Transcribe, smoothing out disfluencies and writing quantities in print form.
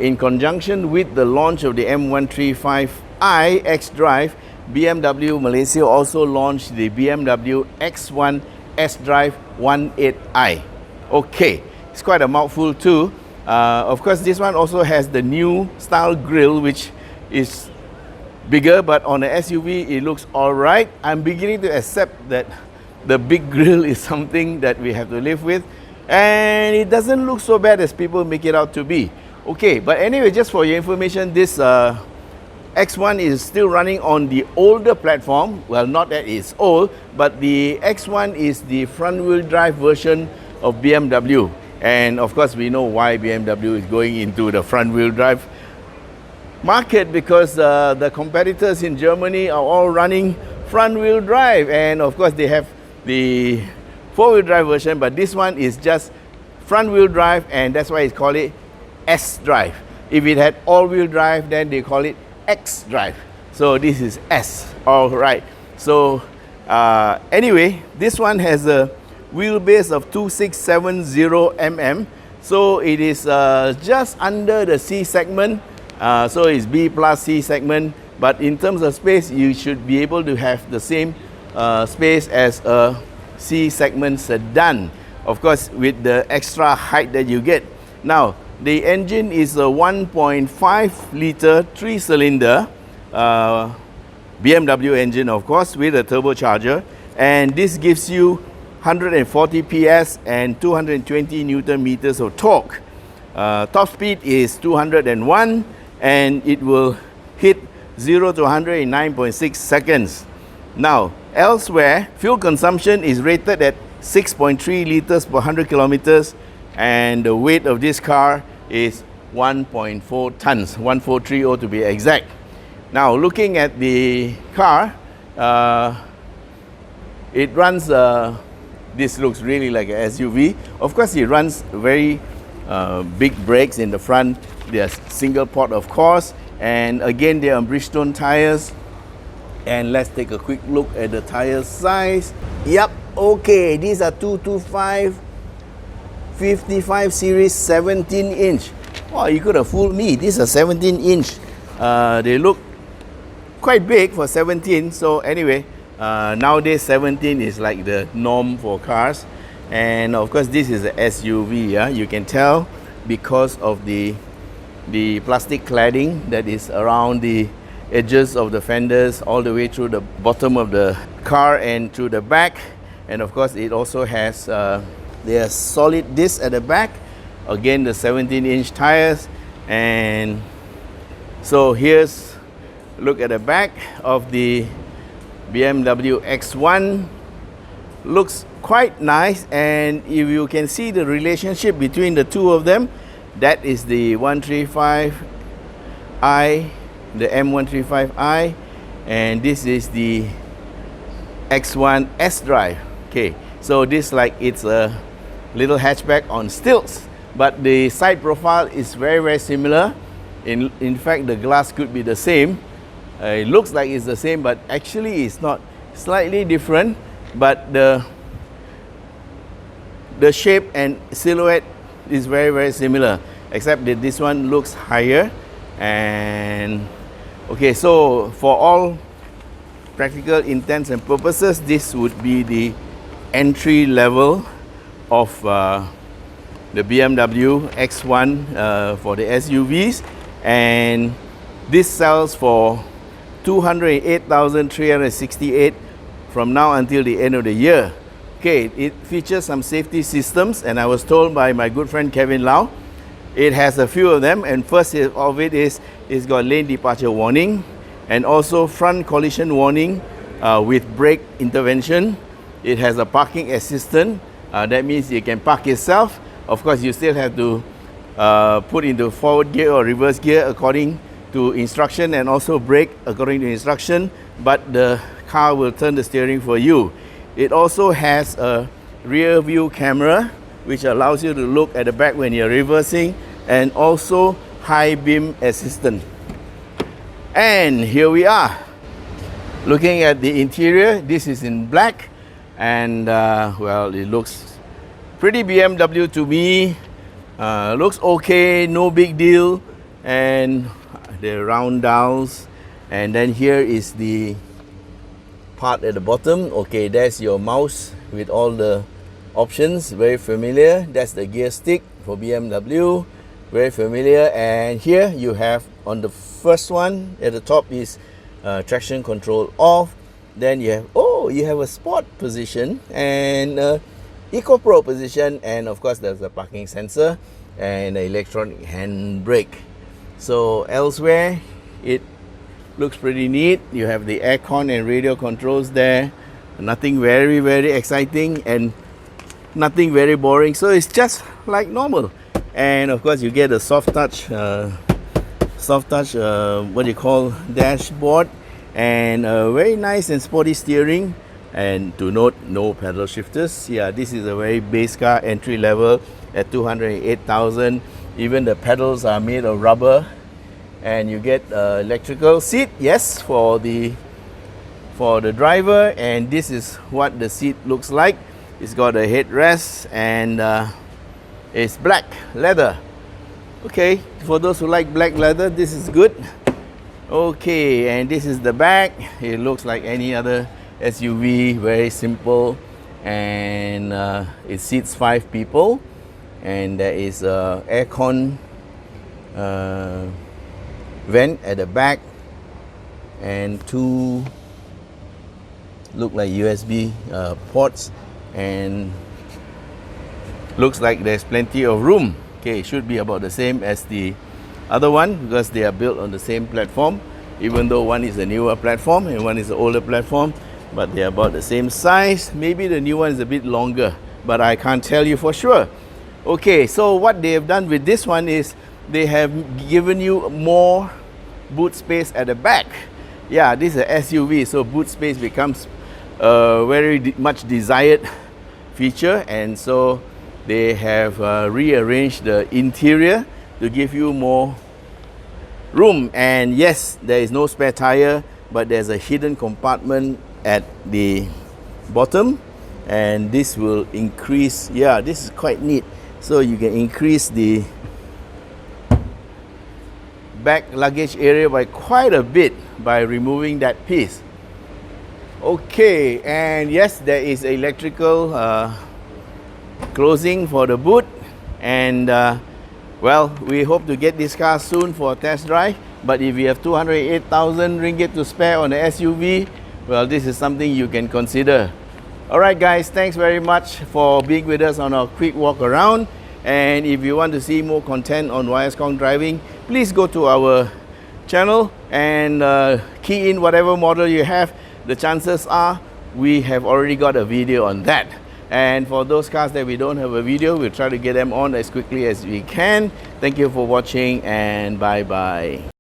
in conjunction with the launch of the M135i xDrive, BMW Malaysia also launched the BMW X1 sDrive18i. Okay, it's quite a mouthful too. Of course, this one also has the new style grille, which is bigger, but on the SUV it looks alright. I'm beginning to accept that the big grille is something that we have to live with, and it doesn't look so bad as people make it out to be. Okay, but anyway, just for your information, this X1 is still running on the older platform. Well, not that it's old, but the X1 is the front-wheel drive version of BMW. And of course, we know why BMW is going into the front-wheel drive market, because the competitors in Germany are all running front-wheel drive. And of course, they have the four-wheel drive version, but this one is just front-wheel drive, and that's why it's called it sDrive. If it had all-wheel drive, then they call it xDrive. So this is S. All right. So anyway, this one has a wheelbase of 2670 mm. So it is just under the C segment. So it's B plus C segment. But in terms of space, you should be able to have the same space as a C segment sedan. Of course, with the extra height that you get. Now, the engine is a 1.5 liter 3-cylinder BMW engine, of course, with a turbocharger, and this gives you 140 PS and 220 Newton meters of torque. Top speed is 201, and it will hit 0 to 100 in 9.6 seconds. Now, elsewhere, fuel consumption is rated at 6.3 liters per 100 kilometers, and the weight of this car is 1.4 tons, 1430 to be exact. Now, looking at the car, it runs, this looks really like an SUV. Of course, it runs very big brakes in the front. There's single port, of course, and again, they are Bridgestone tires. And let's take a quick look at the tire size. Yep, okay, these are 225 55 series 17-inch. Oh, you could have fooled me. These are 17-inch. They look quite big for 17. So anyway, nowadays 17 is like the norm for cars. And of course, this is a SUV. Yeah? You can tell because of the plastic cladding that is around the edges of the fenders all the way through the bottom of the car and through the back. And of course, it also has there's solid discs at the back. Again, the 17-inch tires. And so here's a look at the back of the BMW X1. Looks quite nice, and if you can see the relationship between the two of them, that is the 135i, the M135i, and this is the X1 sDrive. Okay, so this like it's a little hatchback on stilts, but the side profile is very similar. In fact, the glass could be the same. It looks like it's the same, but actually it's not. Slightly different, but the shape and silhouette is very similar, except that this one looks higher. And okay, so for all practical intents and purposes, this would be the entry level of the BMW X1 for the SUVs, and this sells for 208,368 from now until the end of the year. Okay, it features some safety systems, and I was told by my good friend Kevin Lau, it has a few of them, and first of it is it's got lane departure warning, and also front collision warning with brake intervention. It has a parking assistant. That means you can park yourself. Of course, you still have to put into forward gear or reverse gear according to instruction, and also brake according to instruction, but the car will turn the steering for you. It also has a rear view camera, which allows you to look at the back when you're reversing, and also high beam assistant. And here we are. Looking at the interior, this is in black, and well, it looks pretty BMW to me. Looks okay, no big deal. And the round dials. And then here is the part at the bottom. Okay, that's your mouse with all the options, very familiar. That's the gear stick for BMW, very familiar. And here you have on the first one at the top is traction control off. Then you have a sport position and Eco Pro position, and of course there's a parking sensor and the electronic handbrake. So elsewhere it looks pretty neat. You have the aircon and radio controls there. Nothing very exciting and nothing very boring. So it's just like normal. And of course you get a soft touch dashboard and a very nice and sporty steering. And to note, no pedal shifters. Yeah, this is a very base car, entry level at 208,000. Even the pedals are made of rubber. And you get electrical seat, yes, for the driver. And this is what the seat looks like. It's got a headrest and it's black leather. Okay, for those who like black leather, this is good. Okay, and this is the back. It looks like any other SUV, very simple, and it seats 5 people. And there is a aircon vent at the back and 2 look like USB ports, and looks like there's plenty of room. Okay, should be about the same as the other one because they are built on the same platform, even though one is a newer platform and one is an older platform, but they are about the same size. Maybe the new one is a bit longer, but I can't tell you for sure. Okay, so what they have done with this one is they have given you more boot space at the back. Yeah, this is a SUV, so boot space becomes a very much desired feature, and so they have rearranged the interior to give you more room. And yes, there is no spare tire, but there's a hidden compartment at the bottom, and this will increase. Yeah, this is quite neat. So you can increase the back luggage area by quite a bit by removing that piece. Okay, and yes, there is electrical closing for the boot, and well, we hope to get this car soon for a test drive. But if you have 208,000 ringgit to spare on the SUV, well, this is something you can consider. Alright guys, thanks very much for being with us on our quick walk around. And if you want to see more content on YSCON driving, please go to our channel and key in whatever model you have. The chances are we have already got a video on that. And for those cars that we don't have a video, we'll try to get them on as quickly as we can. Thank you for watching, and bye bye.